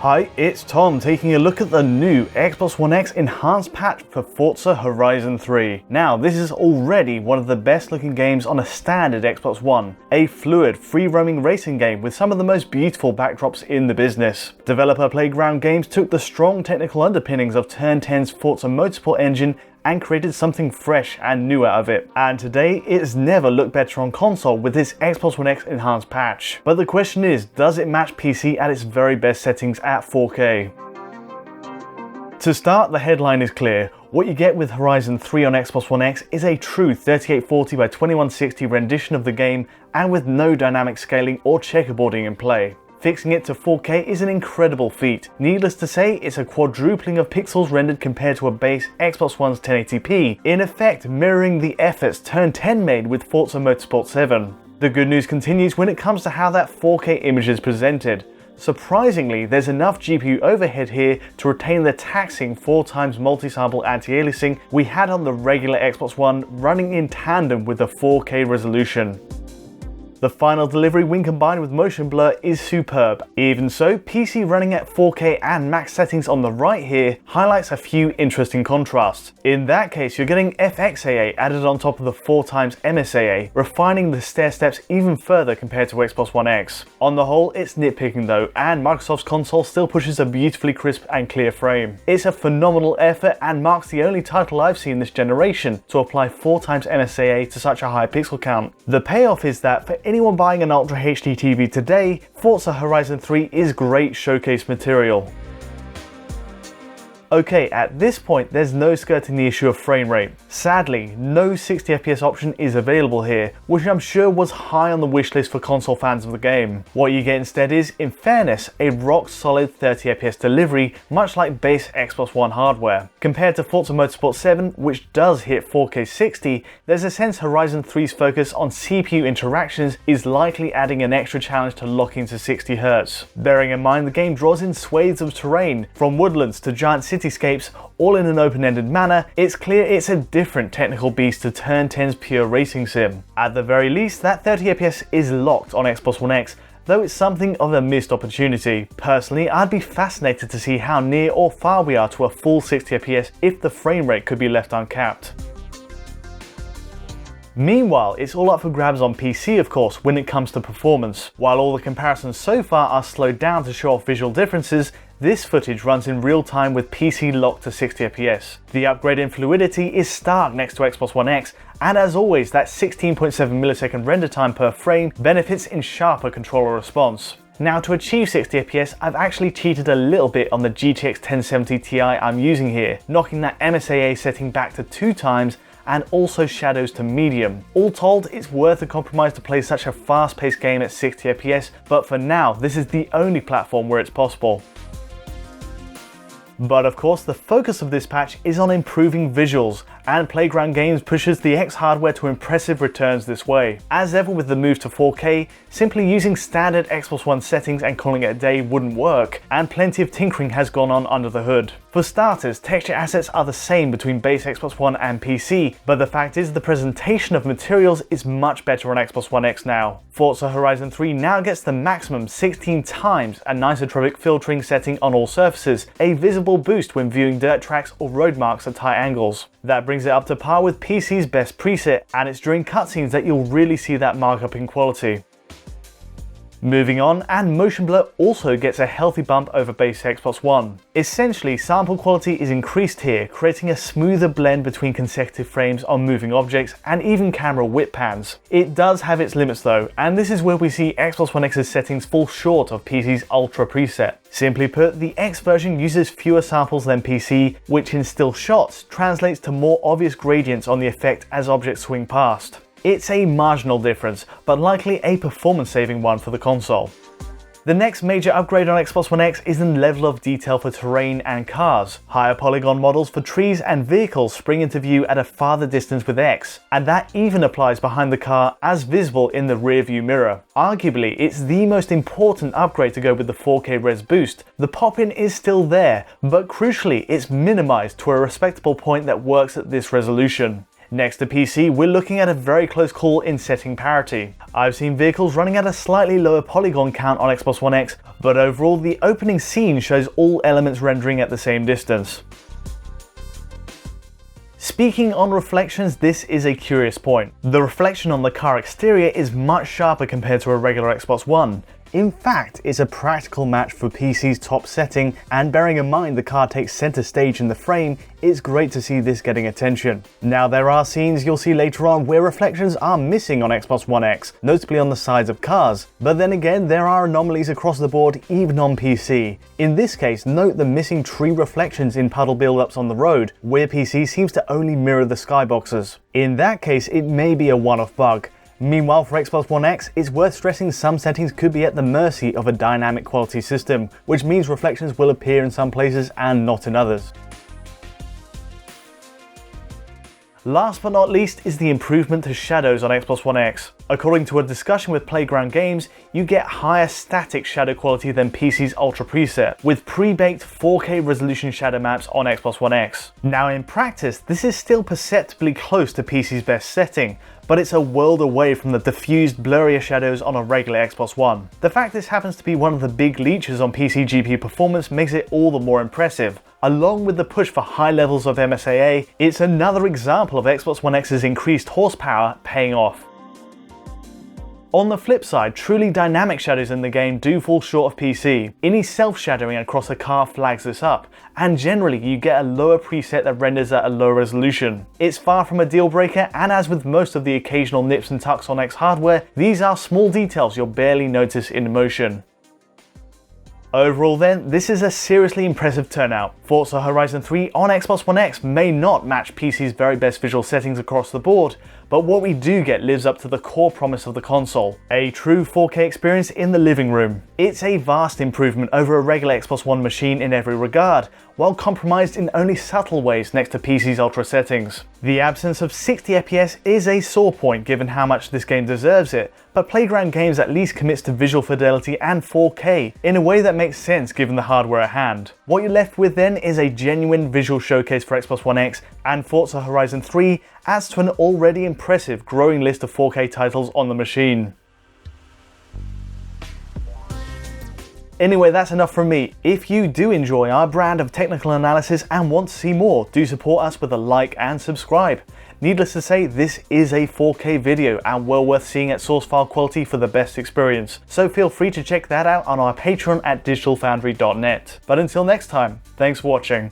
Hi, it's Tom taking a look at the new Xbox One X enhanced patch for Forza Horizon 3. Now, this is already one of the best looking games on a standard Xbox One, a fluid, free-roaming racing game with some of the most beautiful backdrops in the business. Developer Playground Games took the strong technical underpinnings of Turn 10's Forza Motorsport engine and created something fresh and new out of it. And today, it's never looked better on console with this Xbox One X enhanced patch. But the question is, does it match PC at its very best settings at 4K? To start, the headline is clear. What you get with Horizon 3 on Xbox One X is a true 3840 by 2160 rendition of the game, and with no dynamic scaling or checkerboarding in play. Fixing it to 4K is an incredible feat. Needless to say, it's a quadrupling of pixels rendered compared to a base Xbox One's 1080p, in effect mirroring the efforts Turn 10 made with Forza Motorsport 7. The good news continues when it comes to how that 4K image is presented. Surprisingly, there's enough GPU overhead here to retain the taxing 4x multi-sample anti-aliasing we had on the regular Xbox One, running in tandem with the 4K resolution. The final delivery when combined with motion blur is superb. Even so, PC running at 4K and max settings on the right here highlights a few interesting contrasts. In that case, you're getting FXAA added on top of the 4x MSAA, refining the stair steps even further compared to Xbox One X. On the whole, it's nitpicking though, and Microsoft's console still pushes a beautifully crisp and clear frame. It's a phenomenal effort and marks the only title I've seen this generation to apply 4x MSAA to such a high pixel count. The payoff is that for anyone buying an Ultra HD TV today, Forza Horizon 3 is great showcase material. Okay, at this point there's no skirting the issue of frame rate. Sadly, no 60fps option is available here, which I'm sure was high on the wishlist for console fans of the game. What you get instead is, in fairness, a rock solid 30fps delivery, much like base Xbox One hardware. Compared to Forza Motorsport 7, which does hit 4K 60, there's a sense Horizon 3's focus on CPU interactions is likely adding an extra challenge to locking to 60Hz. Bearing in mind the game draws in swathes of terrain, from woodlands to giant cityscapes, all in an open-ended manner, it's clear it's a different technical beast to Turn 10's pure racing sim. At the very least, that 30fps is locked on Xbox One X, though it's something of a missed opportunity. Personally, I'd be fascinated to see how near or far we are to a full 60fps if the frame rate could be left uncapped. Meanwhile, it's all up for grabs on PC of course when it comes to performance. While all the comparisons so far are slowed down to show off visual differences, this footage runs in real time with PC locked to 60fps. The upgrade in fluidity is stark next to Xbox One X, and as always, that 16.7 millisecond render time per frame benefits in sharper controller response. Now, to achieve 60fps, I've actually cheated a little bit on the GTX 1070 Ti I'm using here, knocking that MSAA setting back to 2x and also shadows to medium. All told, it's worth the compromise to play such a fast-paced game at 60fps, but for now, this is the only platform where it's possible. But of course, the focus of this patch is on improving visuals, and Playground Games pushes the X hardware to impressive returns this way. As ever with the move to 4K, simply using standard Xbox One settings and calling it a day wouldn't work, and plenty of tinkering has gone on under the hood. For starters, texture assets are the same between base Xbox One and PC, but the fact is the presentation of materials is much better on Xbox One X now. Forza Horizon 3 now gets the maximum 16 times anisotropic filtering setting on all surfaces, a visible boost when viewing dirt tracks or road marks at tight angles. That brings it up to par with PC's best preset, and it's during cutscenes that you'll really see that markup in quality. Moving on, and motion blur also gets a healthy bump over base Xbox One. Essentially, sample quality is increased here, creating a smoother blend between consecutive frames on moving objects and even camera whip pans. It does have its limits though, and this is where we see Xbox One X's settings fall short of PC's Ultra preset. Simply put, the X version uses fewer samples than PC, which in still shots translates to more obvious gradients on the effect as objects swing past. It's a marginal difference, but likely a performance-saving one for the console. The next major upgrade on Xbox One X is in level of detail for terrain and cars. Higher polygon models for trees and vehicles spring into view at a farther distance with X, and that even applies behind the car as visible in the rear view mirror. Arguably, it's the most important upgrade to go with the 4K res boost. The pop-in is still there, but crucially, it's minimized to a respectable point that works at this resolution. Next to PC, we're looking at a very close call in setting parity. I've seen vehicles running at a slightly lower polygon count on Xbox One X, but overall the opening scene shows all elements rendering at the same distance. Speaking on reflections, this is a curious point. The reflection on the car exterior is much sharper compared to a regular Xbox One. In fact, it's a practical match for PC's top setting, and bearing in mind the car takes center stage in the frame, it's great to see this getting attention. Now there are scenes you'll see later on where reflections are missing on Xbox One X, notably on the sides of cars, but then again there are anomalies across the board even on PC. In this case, note the missing tree reflections in puddle build-ups on the road, where PC seems to only mirror the skyboxes. In that case, it may be a one-off bug. Meanwhile, for Xbox One X, it's worth stressing some settings could be at the mercy of a dynamic quality system, which means reflections will appear in some places and not in others. Last but not least is the improvement to shadows on Xbox One X. According to a discussion with Playground Games, you get higher static shadow quality than PC's Ultra preset, with pre-baked 4K resolution shadow maps on Xbox One X. Now in practice, this is still perceptibly close to PC's best setting, but it's a world away from the diffused, blurrier shadows on a regular Xbox One. The fact this happens to be one of the big leeches on PC GPU performance makes it all the more impressive. Along with the push for high levels of MSAA, it's another example of Xbox One X's increased horsepower paying off. On the flip side, truly dynamic shadows in the game do fall short of PC. Any self-shadowing across a car flags this up, and generally you get a lower preset that renders at a lower resolution. It's far from a deal breaker, and as with most of the occasional nips and tucks on X hardware, these are small details you'll barely notice in motion. Overall then, this is a seriously impressive turnout. Forza Horizon 3 on Xbox One X may not match PC's very best visual settings across the board, but what we do get lives up to the core promise of the console, a true 4K experience in the living room. It's a vast improvement over a regular Xbox One machine in every regard, while compromised in only subtle ways next to PC's Ultra settings. The absence of 60 FPS is a sore point given how much this game deserves it, but Playground Games at least commits to visual fidelity and 4K in a way that makes sense given the hardware at hand. What you're left with then is a genuine visual showcase for Xbox One X, and Forza Horizon 3 adds to an already impressive growing list of 4K titles on the machine. Anyway, that's enough from me. If you do enjoy our brand of technical analysis and want to see more, do support us with a like and subscribe. Needless to say, this is a 4K video and well worth seeing at source file quality for the best experience, so feel free to check that out on our Patreon at digitalfoundry.net. But until next time, thanks for watching.